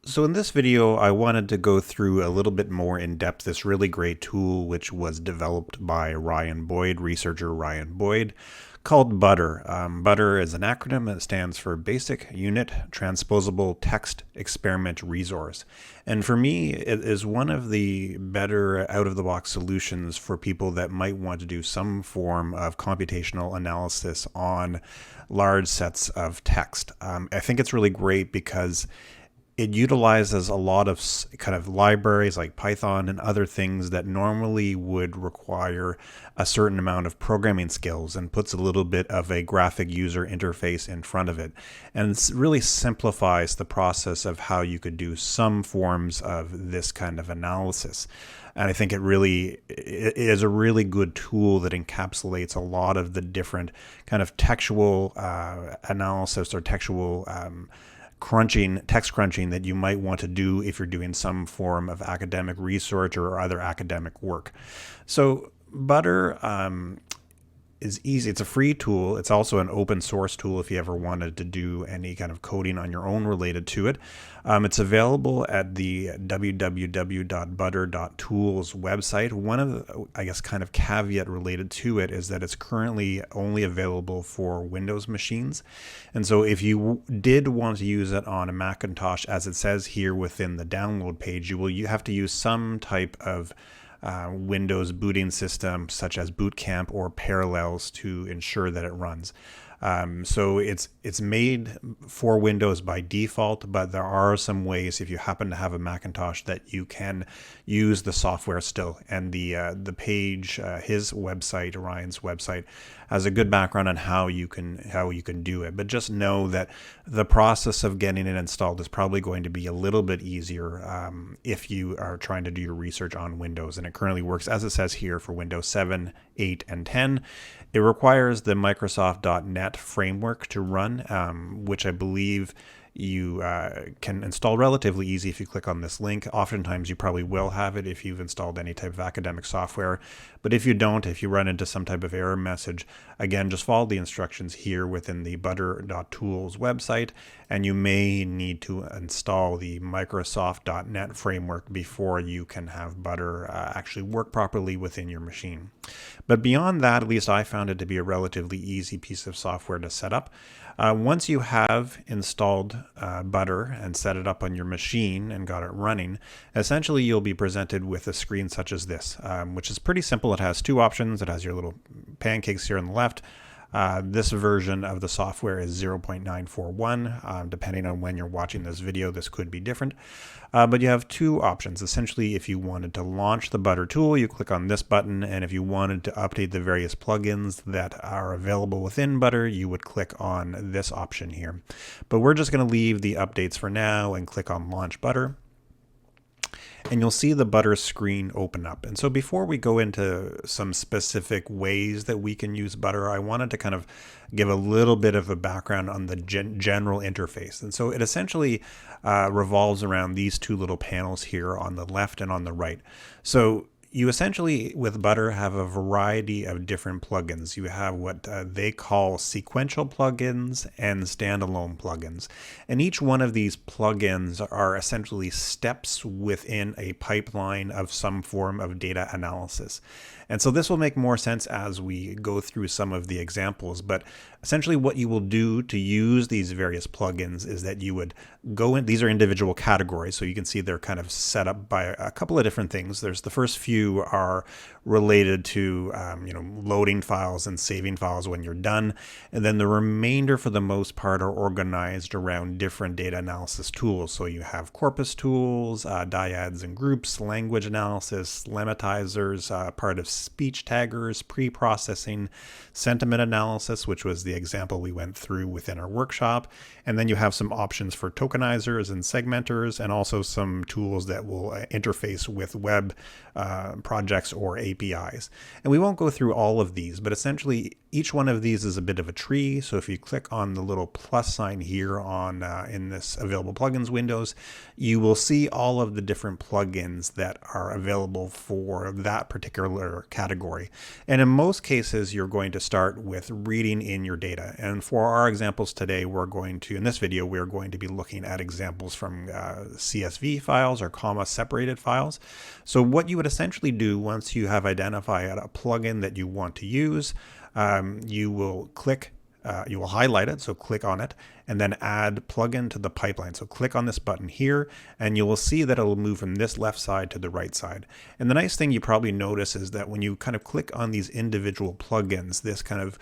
So in this video, I wanted to go through a little bit more in depth this really great tool which was developed by Ryan Boyd, researcher Ryan Boyd, called BUTTR. BUTTR is an acronym that stands for Basic Unit Transposable Text Experiment Resource. And for me, it is one of the better out-of-the-box solutions for people that might want to do some form of computational analysis on large sets of text. I think it's really great because it utilizes a lot of kind of libraries like Python and other things that normally would require a certain amount of programming skills and puts a little bit of a graphic user interface in front of it. And it really simplifies the process of how you could do some forms of this kind of analysis. And I think it is a really good tool that encapsulates a lot of the different kind of textual analysis or textual text crunching that you might want to do if you're doing some form of academic research or other academic work. So BUTTR is easy. It's a free tool. It's also an open source tool if you ever wanted to do any kind of coding on your own related to it. It's available at the www.butter.tools website. One of the, I guess, kind of caveat related to it is that it's currently only available for Windows machines. And so if you did want to use it on a Macintosh, as it says here within the download page, you have to use some type of Windows booting system such as Boot Camp or Parallels to ensure that it runs. So it's made for Windows by default, but there are some ways if you happen to have a Macintosh that you can use the software still. And the page, his website, Ryan's website, has a good background on how you can do it. But just know that the process of getting it installed is probably going to be a little bit easier if you are trying to do your research on Windows. And it currently works, as it says here, for Windows 7, 8, and 10. It requires the Microsoft.NET framework to run, which I believe you can install relatively easy if you click on this link. Oftentimes you probably will have it if you've installed any type of academic software. But if you don't, if you run into some type of error message, again, just follow the instructions here within the butter.tools website, and you may need to install the Microsoft.NET framework before you can have BUTTR actually work properly within your machine. But beyond that, at least I found it to be a relatively easy piece of software to set up. Once you have installed BUTTR and set it up on your machine and got it running, essentially you'll be presented with a screen such as this, which is pretty simple. It has two options. It has your little pancakes here on the left. This version of the software is 0.941. Depending on when you're watching this video, this could be different. But you have two options. Essentially, if you wanted to launch the BUTTR tool, you click on this button. And if you wanted to update the various plugins that are available within BUTTR, you would click on this option here. But we're just going to leave the updates for now and click on Launch BUTTR. And you'll see the BUTTR screen open up. And so before we go into some specific ways that we can use BUTTR, I wanted to kind of give a little bit of a background on the general interface. And so it essentially revolves around these two little panels here on the left and on the right. So you essentially, with BUTTR, have a variety of different plugins. You have what they call sequential plugins and standalone plugins. And each one of these plugins are essentially steps within a pipeline of some form of data analysis. And so this will make more sense as we go through some of the examples. But essentially what you will do to use these various plugins is that you would go in, these are individual categories. So you can see they're kind of set up by a couple of different things. There's the first few are related to loading files and saving files when you're done. And then the remainder, for the most part, are organized around different data analysis tools. So you have corpus tools, dyads and groups, language analysis, lemmatizers, part of speech taggers, pre-processing, sentiment analysis, which was the example we went through within our workshop. And then you have some options for tokenizers and segmenters, and also some tools that will interface with web projects or APIs. And we won't go through all of these, but essentially each one of these is a bit of a tree. So if you click on the little plus sign here on in this available plugins windows, you will see all of the different plugins that are available for that particular category. And in most cases, you're going to start with reading in your data. And for our examples today, in this video, we're going to be looking at examples from CSV files or comma separated files. So what you would essentially do once you have identified a plugin that you want to use, you will highlight it, so click on it, and then add plugin to the pipeline. So click on this button here, and you will see that it will move from this left side to the right side. And the nice thing you probably notice is that when you kind of click on these individual plugins, this kind of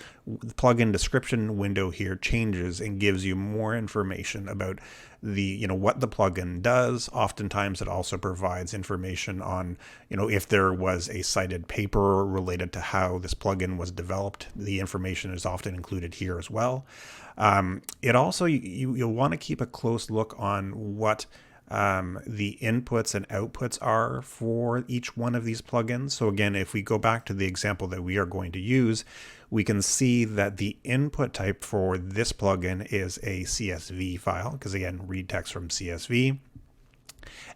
plugin description window here changes and gives you more information about what the plugin does. Oftentimes it also provides information on, if there was a cited paper related to how this plugin was developed. The information is often included here as well. It also, you'll want to keep a close look on what the inputs and outputs are for each one of these plugins. So again, if we go back to the example that we are going to use, we can see that the input type for this plugin is a CSV file, because again, read text from CSV.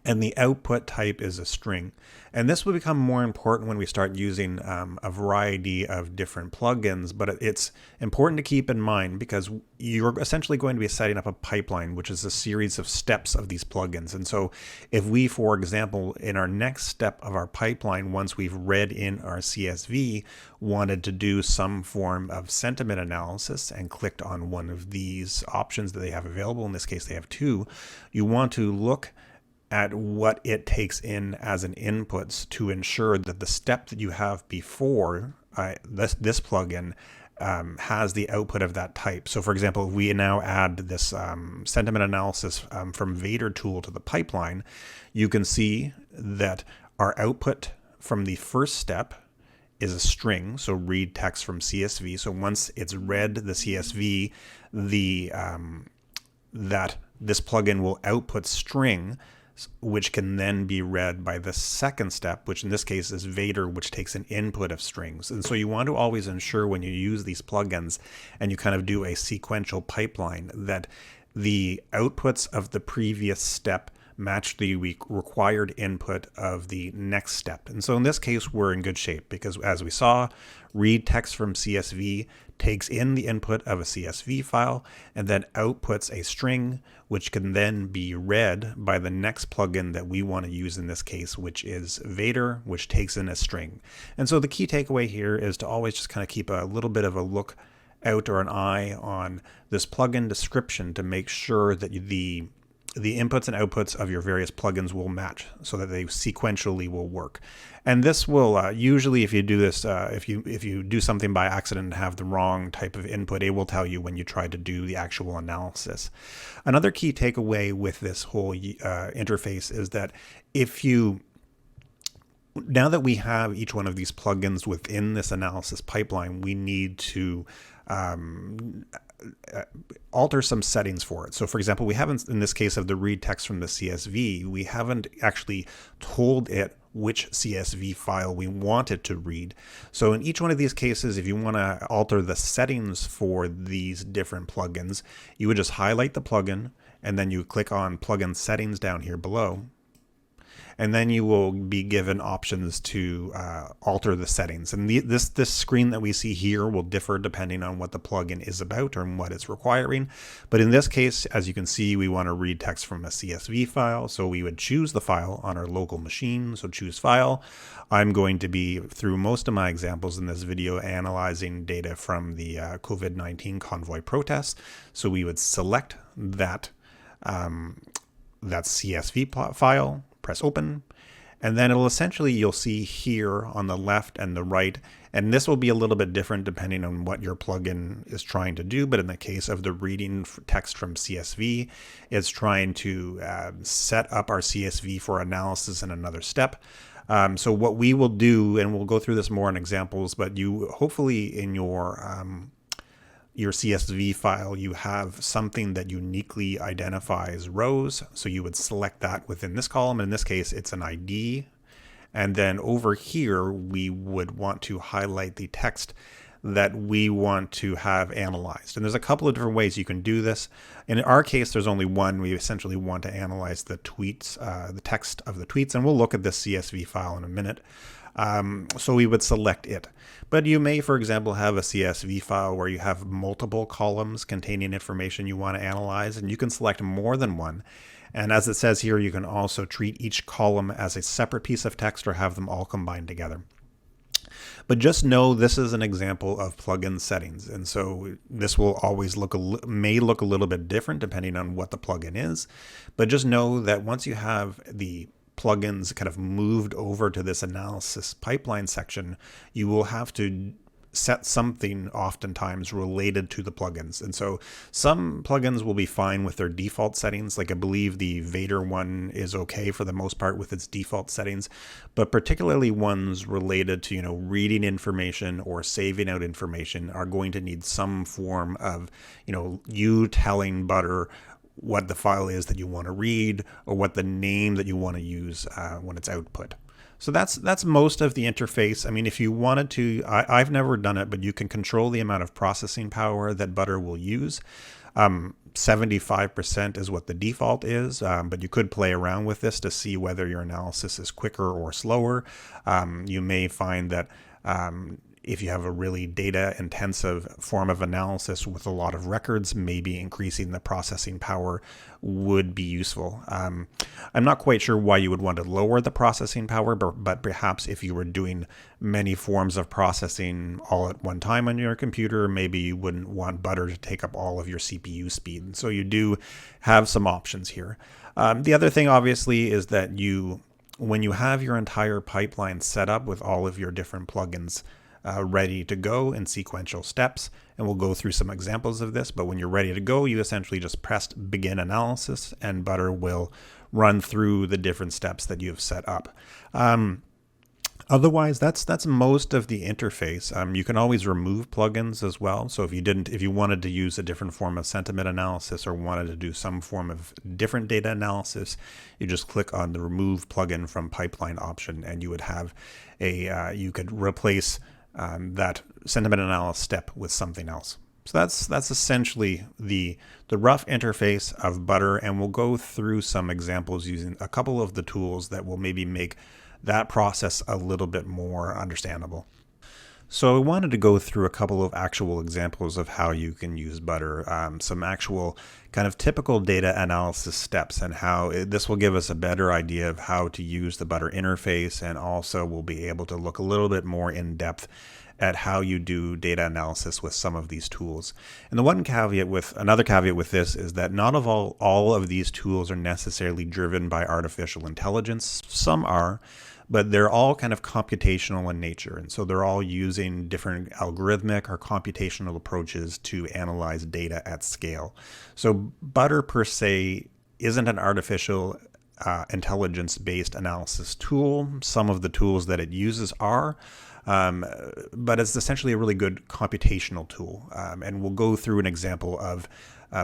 And the output type is a string. And this will become more important when we start using a variety of different plugins, but it's important to keep in mind because you're essentially going to be setting up a pipeline, which is a series of steps of these plugins. And so if we, for example, in our next step of our pipeline, once we've read in our CSV, wanted to do some form of sentiment analysis and clicked on one of these options that they have available, in this case they have two, you want to look at what it takes in as an inputs to ensure that the step that you have before this plugin has the output of that type. So for example, if we now add this sentiment analysis from Vader tool to the pipeline, you can see that our output from the first step is a string, so read text from CSV. So once it's read the CSV, that this plugin will output string, which can then be read by the second step, which in this case is Vader, which takes an input of strings. And so you want to always ensure when you use these plugins and you kind of do a sequential pipeline that the outputs of the previous step match the required input of the next step. And so in this case, we're in good shape because as we saw, read text from CSV takes in the input of a CSV file and then outputs a string, which can then be read by the next plugin that we want to use in this case, which is Vader, which takes in a string. And so the key takeaway here is to always just kind of keep a little bit of a look out or an eye on this plugin description to make sure that the inputs and outputs of your various plugins will match so that they sequentially will work. And this will usually, if you do this, if you do something by accident and have the wrong type of input, it will tell you when you try to do the actual analysis. Another key takeaway with this whole interface is that now that we have each one of these plugins within this analysis pipeline, we need to alter some settings for it. So for example, we haven't, in this case of the read text from the CSV, we haven't actually told it which CSV file we want it to read. So in each one of these cases, if you want to alter the settings for these different plugins, you would just highlight the plugin and then you click on plugin settings down here below. And then you will be given options to alter the settings. And this screen that we see here will differ depending on what the plugin is about or what it's requiring. But in this case, as you can see, we want to read text from a CSV file. So we would choose the file on our local machine. So choose file. I'm going to be, through most of my examples in this video, analyzing data from the COVID-19 convoy protests. So we would select that CSV file, press open, and then it'll essentially, you'll see here on the left and the right, and this will be a little bit different depending on what your plugin is trying to do, but in the case of the reading text from CSV, it's trying to set up our CSV for analysis in another step. So what we will do, and we'll go through this more in examples, but you hopefully in your CSV file, you have something that uniquely identifies rows. So you would select that within this column. In this case, it's an ID. And then over here, we would want to highlight the text that we want to have analyzed. And there's a couple of different ways you can do this. In our case, there's only one. We essentially want to analyze the tweets, the text of the tweets, and we'll look at this CSV file in a minute. So we would select it. But you may, for example, have a CSV file where you have multiple columns containing information you want to analyze, and you can select more than one. And as it says here, you can also treat each column as a separate piece of text or have them all combined together. But just know this is an example of plugin settings. And so this will always may look a little bit different depending on what the plugin is. But just know that once you have the plugins kind of moved over to this analysis pipeline section, you will have to set something oftentimes related to the plugins. And so some plugins will be fine with their default settings. Like I believe the Vader one is okay for the most part with its default settings, but particularly ones related to, reading information or saving out information are going to need some form of, you telling Butter what the file is that you want to read or what the name that you want to use when it's output. So that's most of the interface. I mean, if you wanted to, I've never done it, but you can control the amount of processing power that Butter will use. 75% is what the default is, but you could play around with this to see whether your analysis is quicker or slower. You may find that if you have a really data intensive form of analysis with a lot of records, maybe increasing the processing power would be useful. I'm not quite sure why you would want to lower the processing power, but perhaps if you were doing many forms of processing all at one time on your computer, maybe you wouldn't want Butter to take up all of your CPU speed. So you do have some options here. The other thing, obviously, is that when you have your entire pipeline set up with all of your different plugins ready to go in sequential steps, and we'll go through some examples of this, but when you're ready to go, you essentially just press begin analysis and Butter will run through the different steps that you've set up. Otherwise, that's most of the interface. You can always remove plugins as well. So if you wanted to use a different form of sentiment analysis or wanted to do some form of different data analysis, you just click on the remove plugin from pipeline option, and you would have you could replace that sentiment analysis step with something else. So that's essentially the rough interface of Butter, and we'll go through some examples using a couple of the tools that will maybe make that process a little bit more understandable. So I wanted to go through a couple of actual examples of how you can use Butter, some actual kind of typical data analysis steps, and how this will give us a better idea of how to use the Butter interface, and also we'll be able to look a little bit more in depth at how you do data analysis with some of these tools. And another caveat with this is that not all of these tools are necessarily driven by artificial intelligence. Some are, but they're all kind of computational in nature. And so they're all using different algorithmic or computational approaches to analyze data at scale. So Butter per se isn't an artificial intelligence-based analysis tool. Some of the tools that it uses are, but it's essentially a really good computational tool. And we'll go through an example of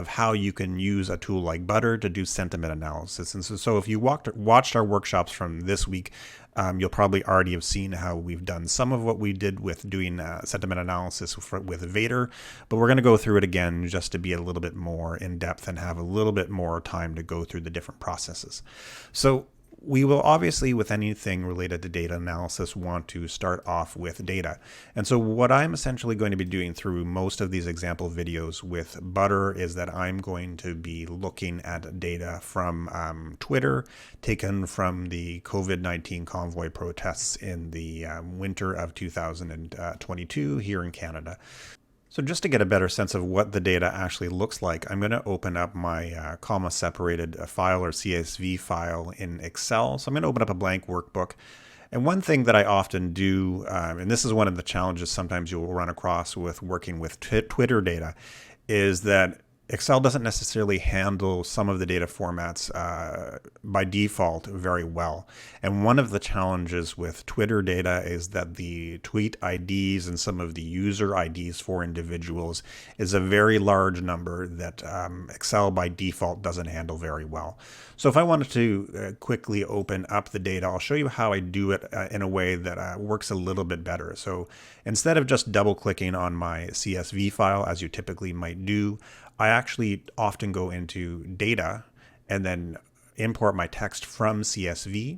how you can use a tool like Butter to do sentiment analysis. And so if you watched our workshops from this week, you'll probably already have seen how we've done some of what we did with doing sentiment analysis with Vader, but we're going to go through it again just to be a little bit more in depth and have a little bit more time to go through the different processes. So we will obviously, with anything related to data analysis, want to start off with data. And so what I'm essentially going to be doing through most of these example videos with Butter is that I'm going to be looking at data from Twitter, taken from the COVID-19 convoy protests in the winter of 2022 here in Canada. So just to get a better sense of what the data actually looks like, I'm going to open up my comma-separated file or CSV file in Excel. So I'm going to open up a blank workbook. And one thing that I often do, and this is one of the challenges sometimes you'll run across with working with Twitter data, is that Excel doesn't necessarily handle some of the data formats by default very well. And one of the challenges with Twitter data is that the tweet IDs and some of the user IDs for individuals is a very large number that Excel by default doesn't handle very well. So if I wanted to quickly open up the data, I'll show you how I do it in a way that works a little bit better. So instead of just double clicking on my CSV file, as you typically might do, I actually often go into data and then import my text from CSV.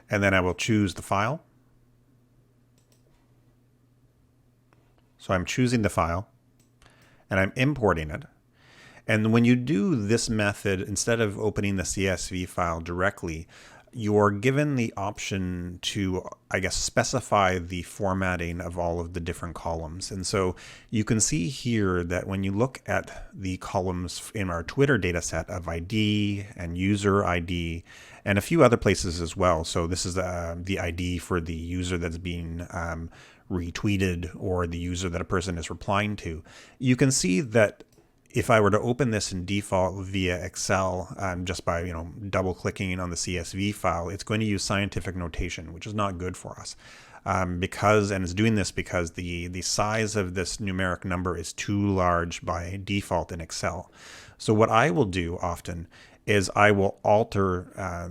And then I will choose the file. So I'm choosing the file and I'm importing it. And when you do this method, instead of opening the CSV file directly, you're given the option to, I guess, specify the formatting of all of the different columns. And so you can see here that when you look at the columns in our Twitter data set of ID and user ID and a few other places as well. So this is the ID for the user that's being retweeted or the user that a person is replying to. You can see that if I were to open this in default via Excel, just by double clicking on the CSV file, it's going to use scientific notation, which is not good for us. And it's doing this because the size of this numeric number is too large by default in Excel. So what I will do often is I will alter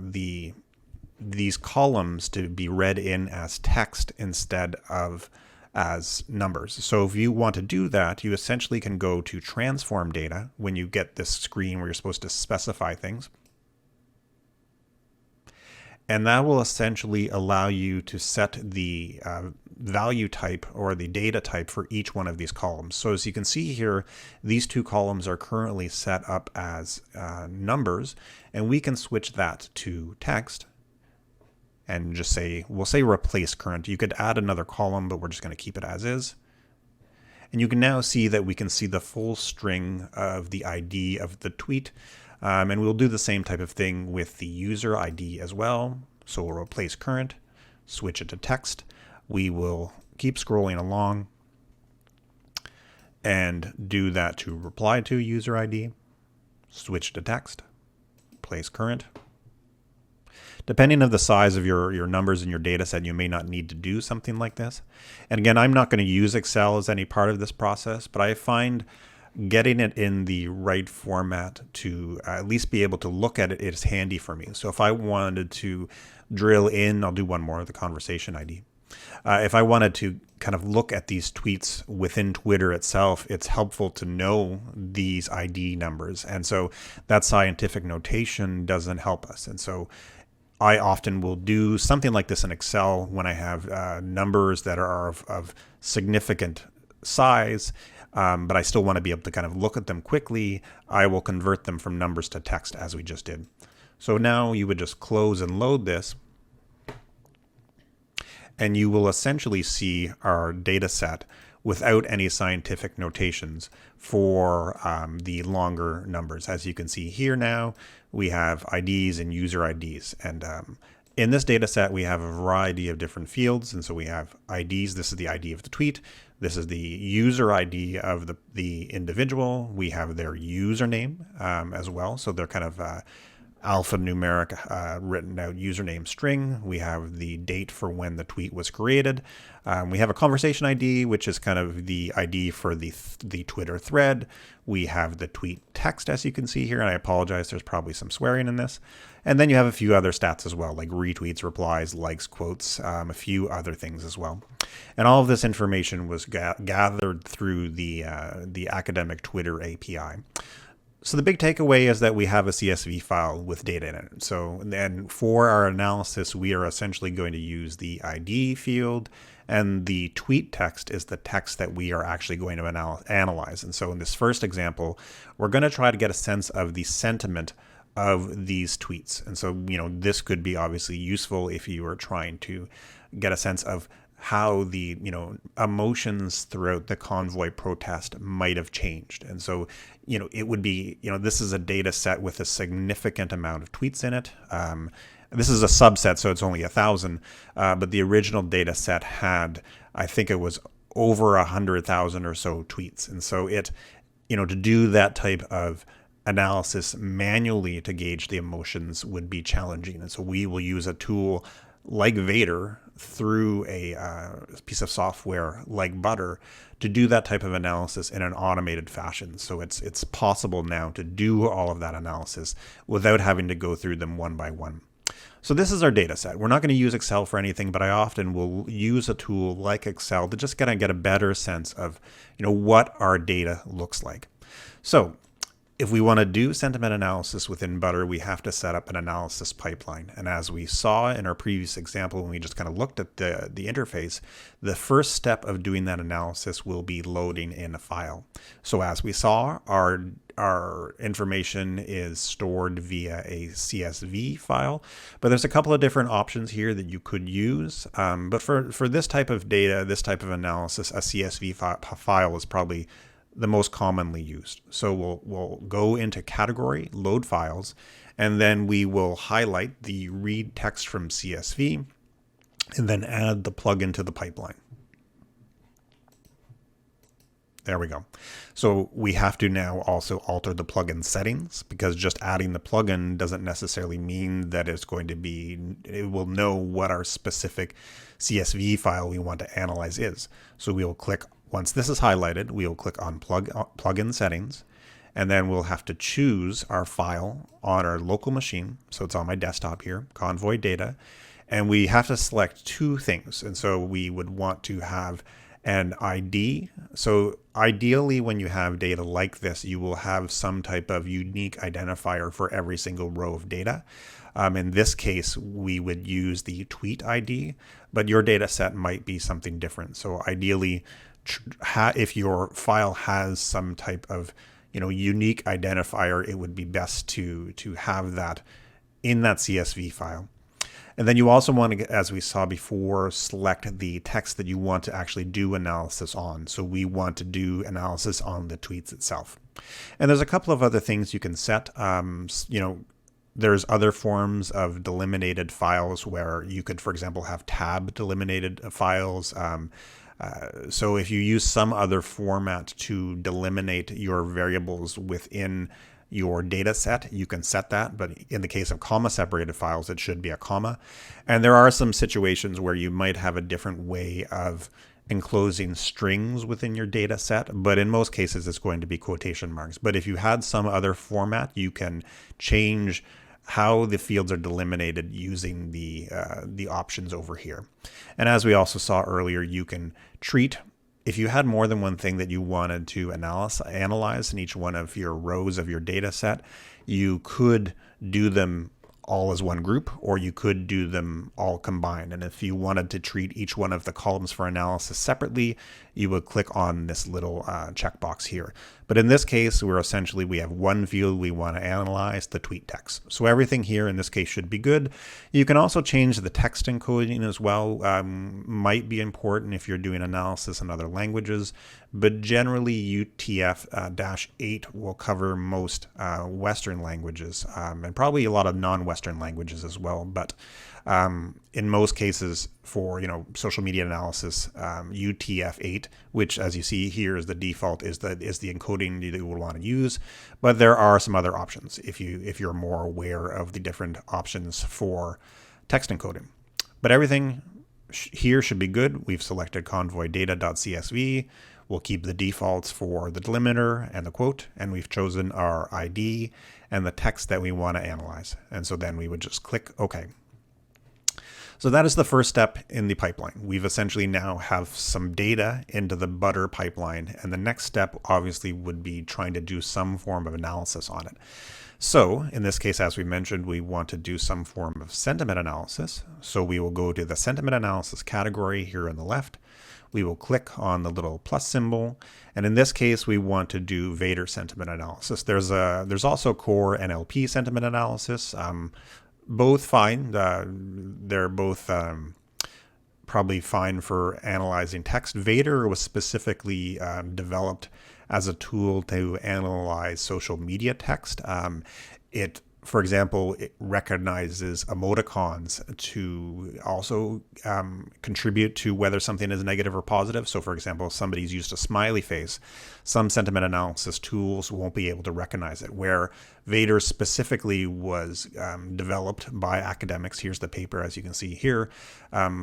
these columns to be read in as text instead of as numbers. So if you want to do that, you essentially can go to transform data when you get this screen where you're supposed to specify things. And that will essentially allow you to set the value type or the data type for each one of these columns. So as you can see here, these two columns are currently set up as numbers, and we can switch that to text. And just we'll say replace current. You could add another column, but we're just going to keep it as is. And you can now see that we can see the full string of the ID of the tweet. And we'll do the same type of thing with the user ID as well. So we'll replace current, switch it to text. We will keep scrolling along and do that to reply to user ID, switch to text, replace current. Depending on the size of your numbers in your data set, you may not need to do something like this. And again, I'm not going to use Excel as any part of this process, but I find getting it in the right format to at least be able to look at it is handy for me. So if I wanted to drill in, I'll do one more of the conversation ID. If I wanted to kind of look at these tweets within Twitter itself, it's helpful to know these ID numbers. And so that scientific notation doesn't help us. And so I often will do something like this in Excel when I have numbers that are of significant size, but I still want to be able to kind of look at them quickly. I will convert them from numbers to text as we just did. So now you would just close and load this, and you will essentially see our data set without any scientific notations for the longer numbers. As you can see here now, we have IDs and user IDs. And in this data set, we have a variety of different fields. And so we have IDs. This is the ID of the tweet. This is the user ID of the individual. We have their username as well. So they're kind of alphanumeric written out username string. We have the date for when the tweet was created. We have a conversation ID, which is kind of the ID for the Twitter thread. We have the tweet text, as you can see here, and I apologize, there's probably some swearing in this. And then you have a few other stats as well, like retweets, replies, likes, quotes, a few other things as well. And all of this information was gathered through the academic Twitter API. So the big takeaway is that we have a CSV file with data in it. So then for our analysis, we are essentially going to use the ID field, and the tweet text is the text that we are actually going to analyze. And so in this first example, we're going to try to get a sense of the sentiment of these tweets. And so, this could be obviously useful if you are trying to get a sense of how the emotions throughout the convoy protest might have changed. And so it would be this is a data set with a significant amount of tweets in it. This is a subset, so it's only 1,000, but the original data set had, I think it was over 100,000 or so tweets. And so to do that type of analysis manually to gauge the emotions would be challenging. And so we will use a tool like Vader through a piece of software like Butter to do that type of analysis in an automated fashion. So it's possible now to do all of that analysis without having to go through them one by one. So this is our data set. We're not going to use Excel for anything, but I often will use a tool like Excel to just kind of get a better sense of, what our data looks like. So if we want to do sentiment analysis within Butter, we have to set up an analysis pipeline. And as we saw in our previous example, when we just kind of looked at the interface, the first step of doing that analysis will be loading in a file. So as we saw, our information is stored via a CSV file, but there's a couple of different options here that you could use. But for this type of data, this type of analysis, a CSV file is probably the most commonly used. So we'll go into category, load files, and then we will highlight the read text from CSV and then add the plugin to the pipeline. There we go. So we have to now also alter the plugin settings, because just adding the plugin doesn't necessarily mean that it will know what our specific CSV file we want to analyze is. So we will click, once this is highlighted, we will click on plugin settings, and then we'll have to choose our file on our local machine. So it's on my desktop here, Convoy data, and we have to select two things. And so we would want to have an ID. So ideally, when you have data like this, you will have some type of unique identifier for every single row of data. In this case, we would use the tweet ID, but your data set might be something different. So ideally, if your file has some type of unique identifier, it would be best to have that in that CSV file. And then you also want to, as we saw before, select the text that you want to actually do analysis on. So we want to do analysis on the tweets itself. And there's a couple of other things you can set. There's other forms of delimited files where you could, for example, have tab delimited files. So if you use some other format to delimitate your variables within your data set, you can set that. But in the case of comma separated files, it should be a comma. And there are some situations where you might have a different way of enclosing strings within your data set, but in most cases it's going to be quotation marks. But if you had some other format, you can change how the fields are delimited using the options over here. And as we also saw earlier, you can treat, if you had more than one thing that you wanted to analyze in each one of your rows of your data set, you could do them all as one group, or you could do them all combined. And if you wanted to treat each one of the columns for analysis separately, you would click on this little checkbox here. But in this case, we have one field we want to analyze, the tweet text. So everything here in this case should be good. You can also change the text encoding as well. Might be important if you're doing analysis in other languages, but generally UTF-8 will cover most Western languages, and probably a lot of non-Western languages as well. But in most cases for social media analysis, UTF-8, which as you see here is the default, is the encoding that you would want to use. But there are some other options if you're more aware of the different options for text encoding. But everything here should be good. We've selected convoy data.csv. We'll keep the defaults for the delimiter and the quote, and we've chosen our ID and the text that we want to analyze. And so then we would just click OK. So that is the first step in the pipeline. We've essentially now have some data into the Butter pipeline, and the next step obviously would be trying to do some form of analysis on it. So in this case, as we mentioned, we want to do some form of sentiment analysis. So we will go to the sentiment analysis category here on the left. We will click on the little plus symbol, and in this case, we want to do Vader sentiment analysis. There's also core NLP sentiment analysis. Both fine. They're both probably fine for analyzing text. Vader was specifically developed as a tool to analyze social media text. It for example, it recognizes emoticons to also contribute to whether something is negative or positive. So, for example, if somebody's used a smiley face, some sentiment analysis tools won't be able to recognize it, where Vader specifically was developed by academics. Here's the paper, as you can see here,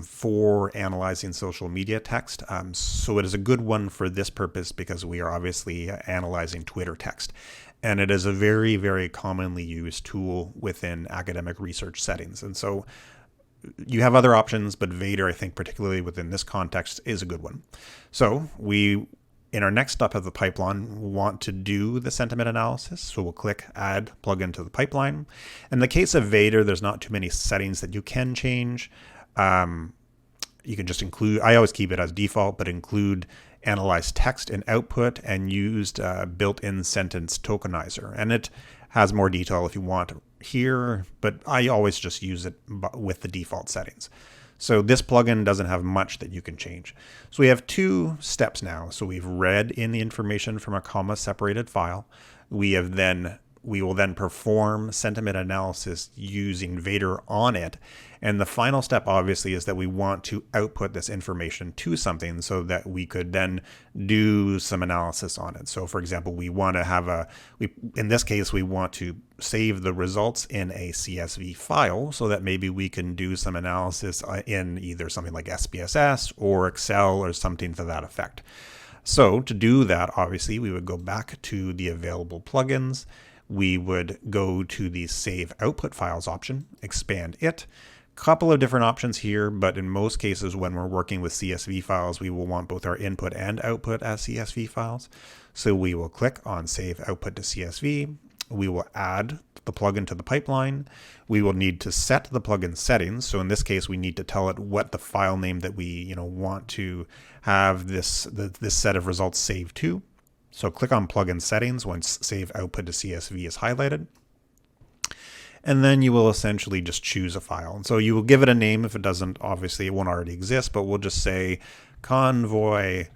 for analyzing social media text. So it is a good one for this purpose because we are obviously analyzing Twitter text. And it is a very, very commonly used tool within academic research settings. And so you have other options, but Vader, I think, particularly within this context, is a good one. So we, in our next step of the pipeline, want to do the sentiment analysis. So we'll click Add Plugin to the pipeline. In the case of Vader, there's not too many settings that you can change. You can just include, I always keep it as default, but include analyze text in output and used built-in sentence tokenizer. And it has more detail if you want here, but I always just use it with the default settings. So this plugin doesn't have much that you can change. So we have two steps now. So we've read in the information from a comma separated file. We will then perform sentiment analysis using Vader on it. And the final step, obviously, is that we want to output this information to something so that we could then do some analysis on it. So, for example, we want to have in this case, we want to save the results in a CSV file so that maybe we can do some analysis in either something like SPSS or Excel or something to that effect. So to do that, obviously, we would go back to the available plugins. We would go to the Save Output Files option, expand it. Couple of different options here, but in most cases when we're working with CSV files, we will want both our input and output as CSV files. So we will click on Save Output to CSV. We will add the plugin to the pipeline. We will need to set the plugin settings. So in this case, we need to tell it what the file name that we want to have this set of results saved to. So click on Plugin Settings once Save Output to CSV is highlighted. And then you will essentially just choose a file. And so you will give it a name. If it doesn't, obviously it won't already exist, but we'll just say Convoy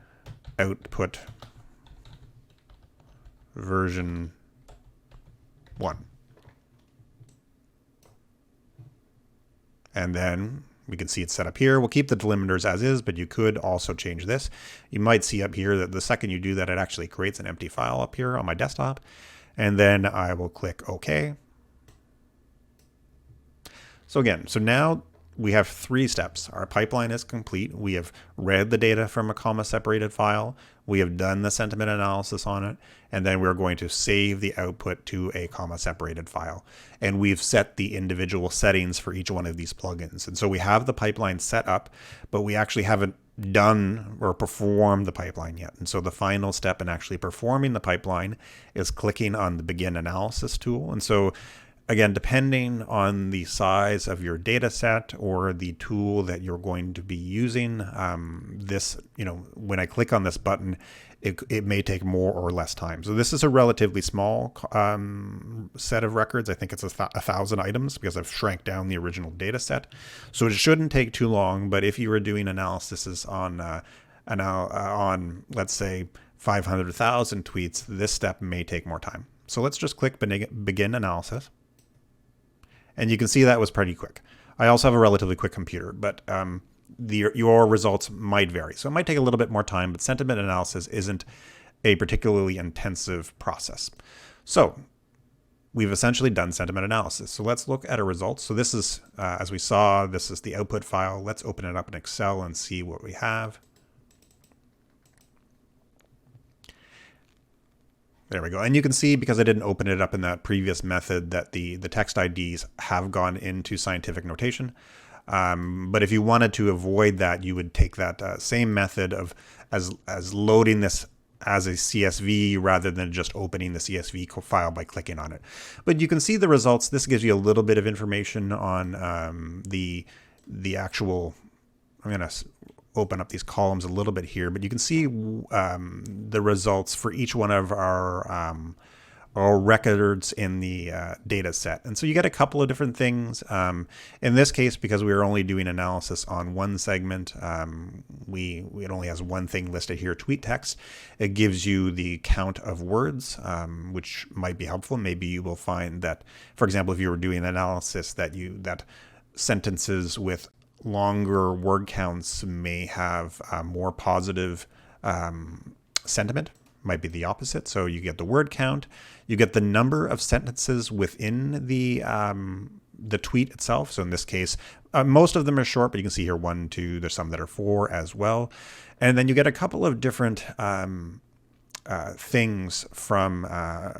Output version 1. And then we can see it's set up here. We'll keep the delimiters as is, but you could also change this. You might see up here that the second you do that, it actually creates an empty file up here on my desktop. And then I will click OK. So again, now we have 3 steps. Our pipeline is complete. We have read the data from a comma separated file. We have done the sentiment analysis on it. And then we're going to save the output to a comma separated file. And we've set the individual settings for each one of these plugins. And so we have the pipeline set up, but we actually haven't done or performed the pipeline yet. And so the final step in actually performing the pipeline is clicking on the Begin Analysis tool. And so again, depending on the size of your data set or the tool that you're going to be using, when I click on this button, it may take more or less time. So this is a relatively small set of records. I think it's 1,000 items because I've shrank down the original data set. So it shouldn't take too long, but if you were doing analysis on let's say 500,000 tweets, this step may take more time. So let's just click Begin Analysis. And you can see that was pretty quick. I also have a relatively quick computer, but your results might vary. So it might take a little bit more time, but sentiment analysis isn't a particularly intensive process. So we've essentially done sentiment analysis. So let's look at our results. So this is, as we saw, this is the output file. Let's open it up in Excel and see what we have. There we go. And you can see, because I didn't open it up in that previous method, that the text IDs have gone into scientific notation. But if you wanted to avoid that, you would take that same method of as loading this as a CSV rather than just opening the CSV file by clicking on it. But you can see the results. This gives you a little bit of information on the actual, I'm going to open up these columns a little bit here, but you can see the results for each one of our or records in the data set. And so you get a couple of different things. In this case, because we are only doing analysis on one segment, it only has one thing listed here, tweet text. It gives you the count of words, which might be helpful. Maybe you will find that, for example, if you were doing analysis, that sentences with longer word counts may have more positive sentiment. Might be the opposite. So you get the word count, you get the number of sentences within the tweet itself. So in this case, most of them are short, but you can see here 1, 2. There's some that are 4 as well, and then you get a couple of different things from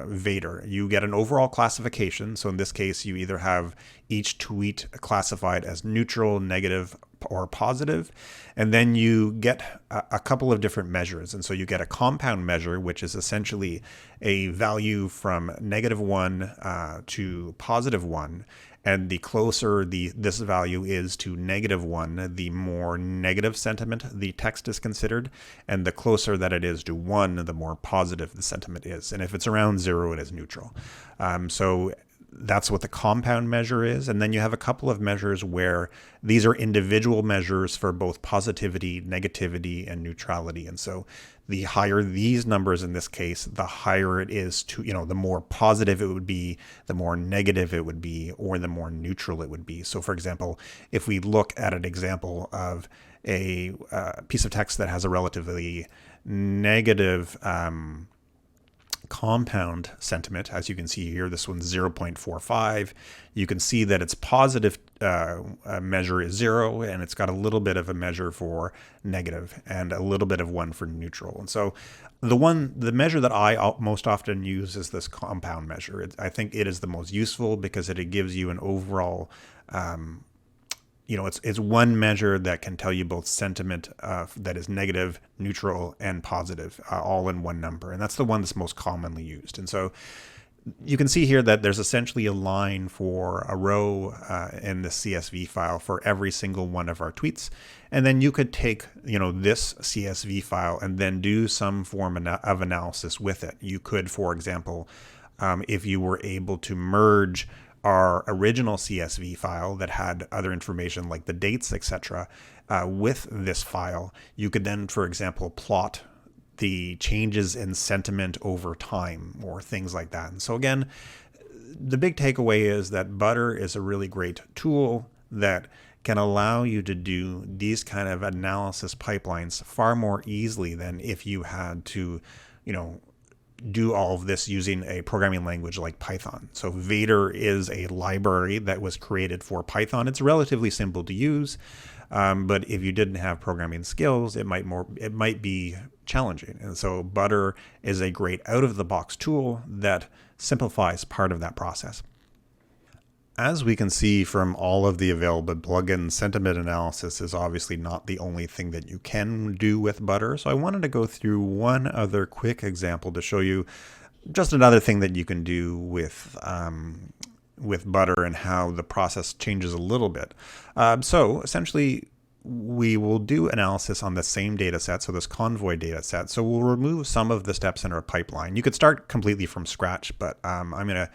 Vader. You get an overall classification. So in this case, you either have each tweet classified as neutral, negative, or positive, and then you get a couple of different measures. And so you get a compound measure, which is essentially a value from -1 to +1. And the closer this value is to -1, the more negative sentiment the text is considered. And the closer that it is to 1, the more positive the sentiment is. And if it's around 0, it is neutral. So that's what the compound measure is. And then you have a couple of measures where these are individual measures for both positivity, negativity, and neutrality. And so the higher these numbers in this case, the higher it is to, the more positive it would be, the more negative it would be, or the more neutral it would be. So for example, if we look at an example of a piece of text that has a relatively negative compound sentiment, as you can see here, this one's 0.45. You can see that its positive measure is 0, and it's got a little bit of a measure for negative and a little bit of 1 for neutral. And so the measure that I most often use is this compound measure. I think it is the most useful because it gives you an overall it's one measure that can tell you both sentiment that is negative, neutral, and positive, all in one number. And that's the one that's most commonly used. And so you can see here that there's essentially a line for a row in the CSV file for every single one of our tweets. And then you could take, this CSV file and then do some form of analysis with it. You could, for example, if you were able to merge our original CSV file that had other information like the dates, etc., with this file, you could then, for example, plot the changes in sentiment over time or things like that. And so again, the big takeaway is that Butter is a really great tool that can allow you to do these kind of analysis pipelines far more easily than if you had to, do all of this using a programming language like Python. So Vader is a library that was created for Python. It's relatively simple to use, but if you didn't have programming skills, it might be challenging. And so Butter is a great out-of-the-box tool that simplifies part of that process. As we can see from all of the available plugins, sentiment analysis is obviously not the only thing that you can do with Butter. So I wanted to go through one other quick example to show you just another thing that you can do with Butter and how the process changes a little bit. So essentially, we will do analysis on the same data set, so this Convoy data set. So we'll remove some of the steps in our pipeline. You could start completely from scratch, but I'm going to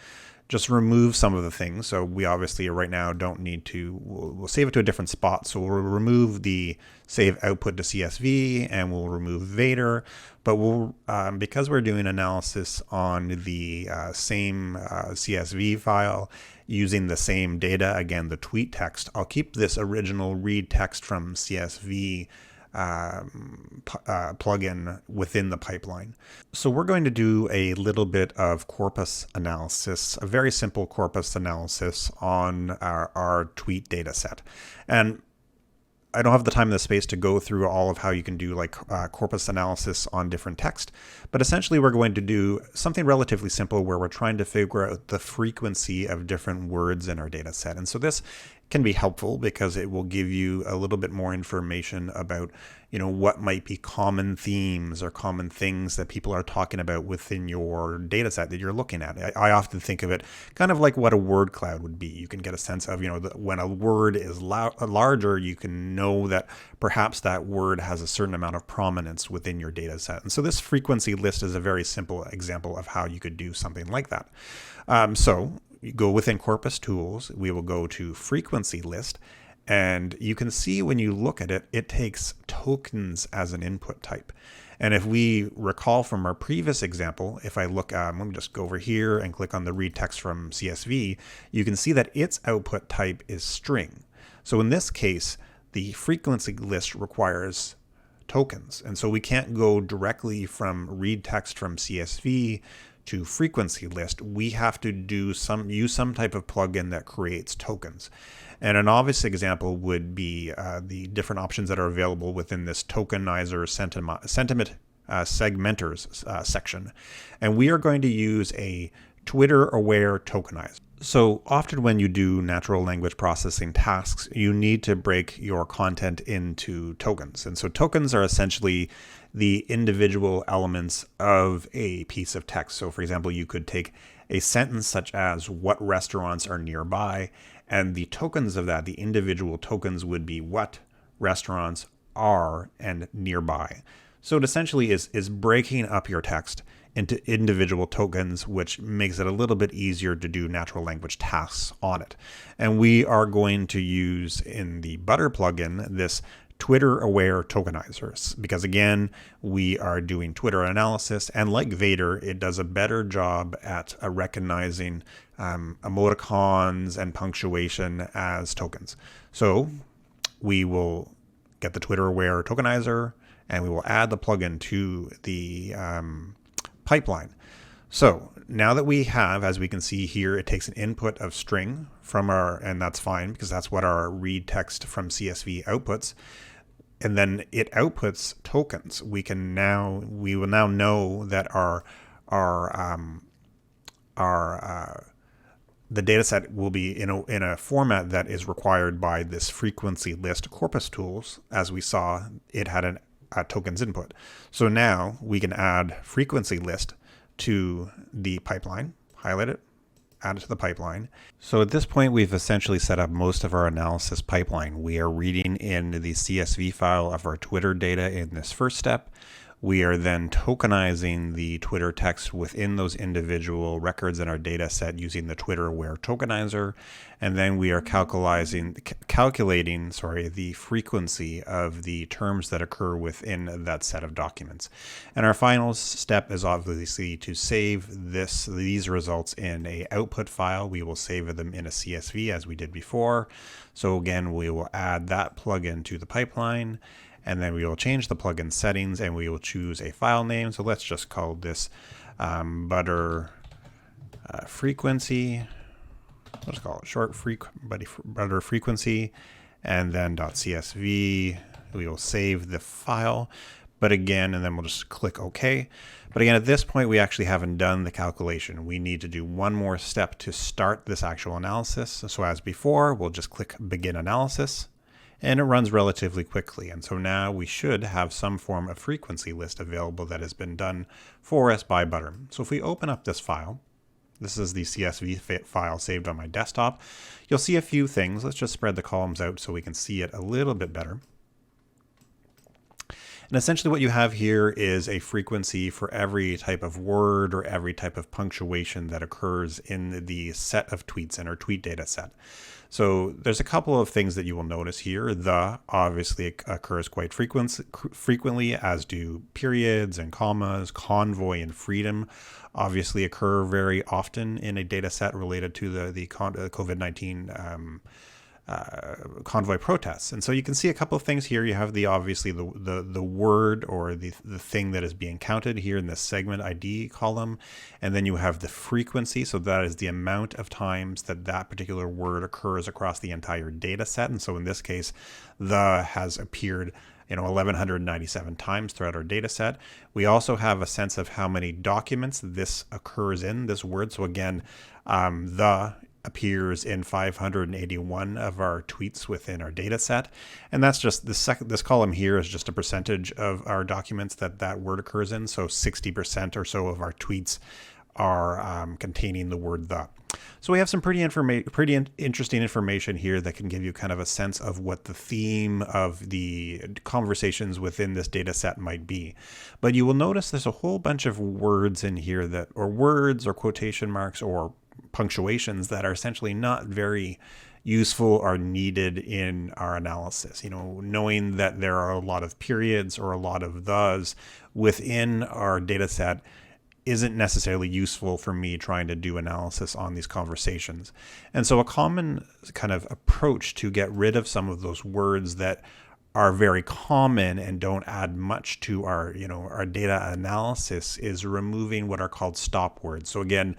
just remove some of the things. So we obviously right now don't need to, we'll save it to a different spot. So we'll remove the save output to CSV and we'll remove Vader, but we'll, because we're doing analysis on the same CSV file using the same data, again, the tweet text, I'll keep this original read text from CSV plugin within the pipeline. So we're going to do a little bit of corpus analysis, a very simple corpus analysis on our tweet data set. And I don't have the time and the space to go through all of how you can do like corpus analysis on different text, but essentially we're going to do something relatively simple where we're trying to figure out the frequency of different words in our data set. And so this can be helpful because it will give you a little bit more information about, what might be common themes or common things that people are talking about within your data set that you're looking at. I often think of it kind of like what a word cloud would be. You can get a sense of, when a word is larger, you can know that perhaps that word has a certain amount of prominence within your data set. And so this frequency list is a very simple example of how you could do something like that. So you go within Corpus Tools, we will go to frequency list. And you can see when you look at it, it takes tokens as an input type. And if we recall from our previous example, if I look, let me just go over here and click on the read text from CSV, you can see that its output type is string. So in this case, the frequency list requires tokens. And so we can't go directly from read text from CSV to frequency list. We have to use some type of plugin that creates tokens. And an obvious example would be the different options that are available within this tokenizer sentiment segmenters section. And we are going to use a Twitter-aware tokenizer. So often when you do natural language processing tasks, you need to break your content into tokens. And so tokens are essentially the individual elements of a piece of text. So for example, you could take a sentence such as "what restaurants are nearby," and the tokens of that, the individual tokens, would be what restaurants are and nearby. So it essentially is breaking up your text into individual tokens, which makes it a little bit easier to do natural language tasks on it. And we are going to use in the Butter plugin this Twitter-aware tokenizers, because again, we are doing Twitter analysis, and like Vader, it does a better job at recognizing emoticons and punctuation as tokens. So we will get the Twitter-aware tokenizer, and we will add the plugin to the pipeline. So now that we have, as we can see here, it takes an input of string from and that's fine because that's what our read text from CSV outputs. And then it outputs tokens. We will now know that the data set will be in a format that is required by this frequency list Corpus Tools. As we saw, it had a tokens input. So now we can add frequency list to the pipeline, highlight it, add it to the pipeline. So at this point, we've essentially set up most of our analysis pipeline. We are reading in the CSV file of our Twitter data in this first step. We are then tokenizing the Twitter text within those individual records in our data set using the Twitter-aware tokenizer. And then we are calculating the frequency of the terms that occur within that set of documents. And our final step is obviously to save these results in a output file. We will save them in a CSV as we did before. So again, we will add that plugin to the pipeline. And then we will change the plugin settings and we will choose a file name. So let's just call this Butter frequency. Let's call it short Butter frequency, and then .csv. We will save the file, but again, and then we'll just click OK. But again, at this point, we actually haven't done the calculation. We need to do one more step to start this actual analysis. So as before, we'll just click Begin Analysis. And it runs relatively quickly. And so now we should have some form of frequency list available that has been done for us by Butter. So if we open up this file, this is the CSV file saved on my desktop, you'll see a few things. Let's just spread the columns out so we can see it a little bit better. And essentially what you have here is a frequency for every type of word or every type of punctuation that occurs in the set of tweets in our tweet data set. So there's a couple of things that you will notice here. The obviously occurs quite frequently, as do periods and commas. Convoy and freedom obviously occur very often in a data set related to the COVID-19 convoy protests. And so you can see a couple of things here. You have obviously the word or the thing that is being counted here in the segment ID column. And then you have the frequency. So that is the amount of times that particular word occurs across the entire data set. And so in this case, the has appeared 1,197 times throughout our data set. We also have a sense of how many documents this occurs in, this word. So again, the appears in 581 of our tweets within our data set. And that's just this column here is just a percentage of our documents that word occurs in. So 60% or so of our tweets are containing the word the. So we have some pretty interesting information here that can give you kind of a sense of what the theme of the conversations within this data set might be. But you will notice there's a whole bunch of words in here or words or quotation marks or punctuations that are essentially not very useful or needed in our analysis. Knowing that there are a lot of periods or a lot of thes within our data set isn't necessarily useful for me trying to do analysis on these conversations. And so a common kind of approach to get rid of some of those words that are very common and don't add much to our data analysis is removing what are called stop words. So again,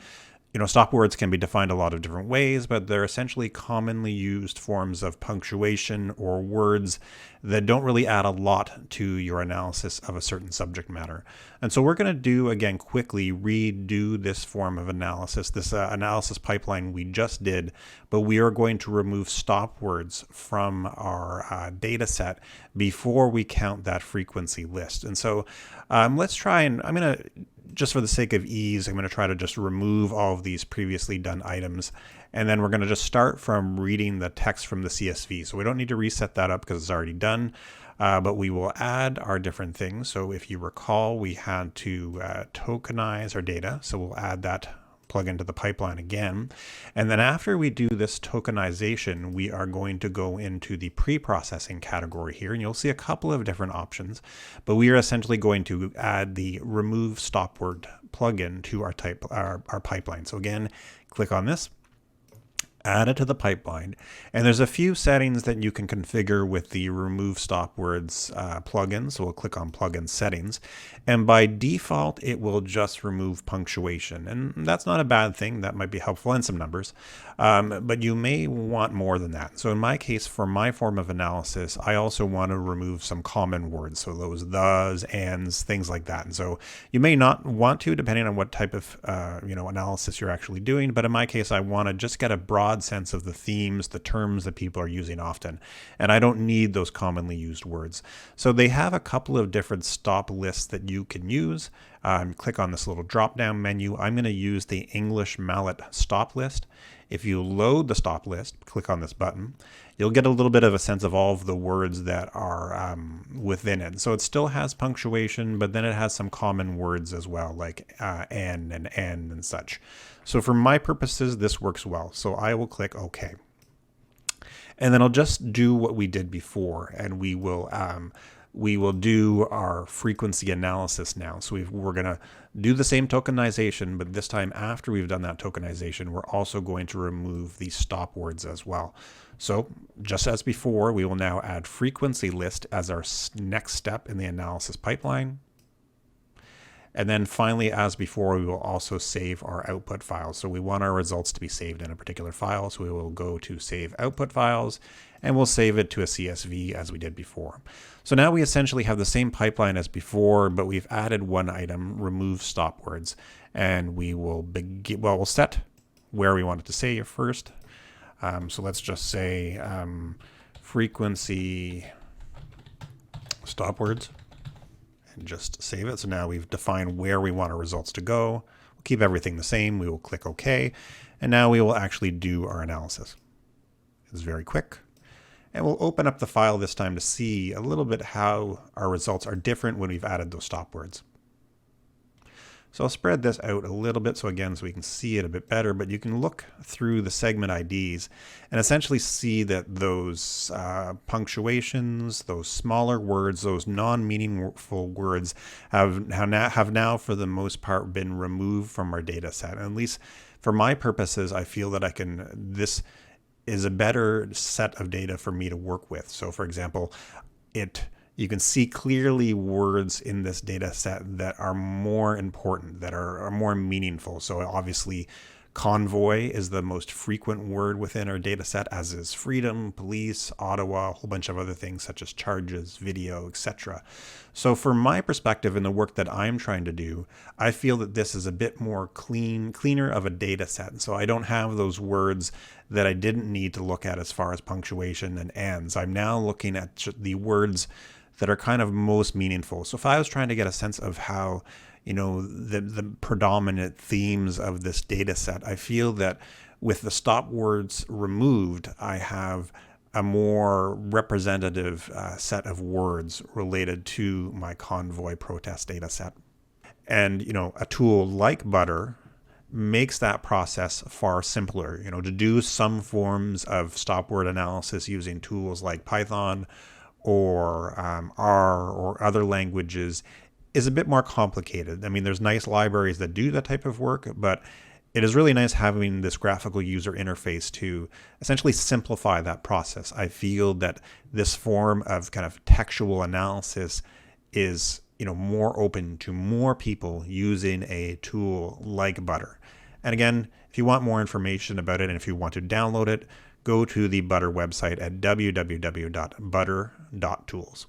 stop words can be defined a lot of different ways, but they're essentially commonly used forms of punctuation or words that don't really add a lot to your analysis of a certain subject matter. And so we're going to again, quickly redo this form of analysis, this analysis pipeline we just did, but we are going to remove stop words from our data set before we count that frequency list. And so let's try and I'm going to, just for the sake of ease, I'm going to try to just remove all of these previously done items. And then we're going to just start from reading the text from the CSV. So we don't need to reset that up because it's already done, but we will add our different things. So if you recall, we had to tokenize our data. So we'll add that plug into the pipeline again. And then after we do this tokenization, we are going to go into the pre-processing category here, and you'll see a couple of different options, but we are essentially going to add the remove stop word plugin to our pipeline. So again, click on this, add it to the pipeline, and there's a few settings that you can configure with the remove stop words plugin. So we'll click on plugin settings, and by default it will just remove punctuation, and that's not a bad thing. That might be helpful in some numbers, but you may want more than that. So in my case, for my form of analysis, I also want to remove some common words, so those thes, ands, things like that. And so you may not want to, depending on what type of analysis you're actually doing, but in my case I want to just get a broad sense of the themes, the terms that people are using often, and I don't need those commonly used words. So they have a couple of different stop lists that you can use. Click on this little drop down menu. I'm going to use the English Mallet stop list. If you load the stop list, click on this button, you'll get a little bit of a sense of all of the words that are within it. So it still has punctuation, but then it has some common words as well, like N and N and such. So for my purposes, this works well. So I will click OK. And then I'll just do what we did before, and we will do our frequency analysis now. So we're going to do the same tokenization, but this time after we've done that tokenization, we're also going to remove the stop words as well. So just as before, we will now add frequency list as our next step in the analysis pipeline. And then finally, as before, we will also save our output files. So we want our results to be saved in a particular file. So we will go to save output files, and we'll save it to a CSV as we did before. So now we essentially have the same pipeline as before, but we've added one item, remove stop words. And we will begin, well, we'll set where we want it to save first. So let's just say frequency stop words. And just save it. So now we've defined where we want our results to go. We'll keep everything the same. We will click OK. And now we will actually do our analysis. It's very quick. And we'll open up the file this time to see a little bit how our results are different when we've added those stop words. So I'll spread this out a little bit so we can see it a bit better, but you can look through the segment IDs and essentially see that those punctuations, those smaller words, those non-meaningful words have now for the most part been removed from our data set. And at least for my purposes, I feel that this is a better set of data for me to work with. So for example, you can see clearly words in this data set that are more important, that are more meaningful. So obviously Convoy is the most frequent word within our data set, as is freedom, police, Ottawa, a whole bunch of other things such as charges, video, etc. So from my perspective in the work that I'm trying to do, I feel that this is a bit more cleaner of a data set. So I don't have those words that I didn't need to look at as far as punctuation and ands. I'm now looking at the words that are kind of most meaningful. So if I was trying to get a sense of how, the predominant themes of this data set, I feel that with the stop words removed, I have a more representative set of words related to my Convoy protest data set. And, a tool like Butter makes that process far simpler. To do some forms of stop word analysis using tools like Python or R or other languages is a bit more complicated. I mean, there's nice libraries that do that type of work, but it is really nice having this graphical user interface to essentially simplify that process. I feel that this form of kind of textual analysis is, more open to more people using a tool like Butter. And again, if you want more information about it and if you want to download it, go to the Butter website at www.butter.tools.